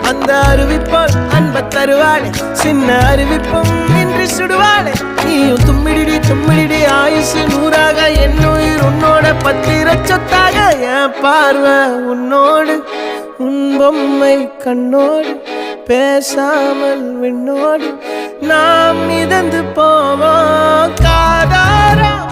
அந்த அறிவிப்போல் அன்ப தருவாளே சின்ன அறிவிப்பும் இன்று சுடுவாளே நீயும் தும்மிடி ஆயுசு நூறாக என் உயிர் உன்னோட பத்திர சொத்தாக என் பார்வை உன்னோடு உன் பொம்மை கண்ணோடு பேசாமல் விண்ணோடு நாம் மிதந்து போவோம் காதாரம்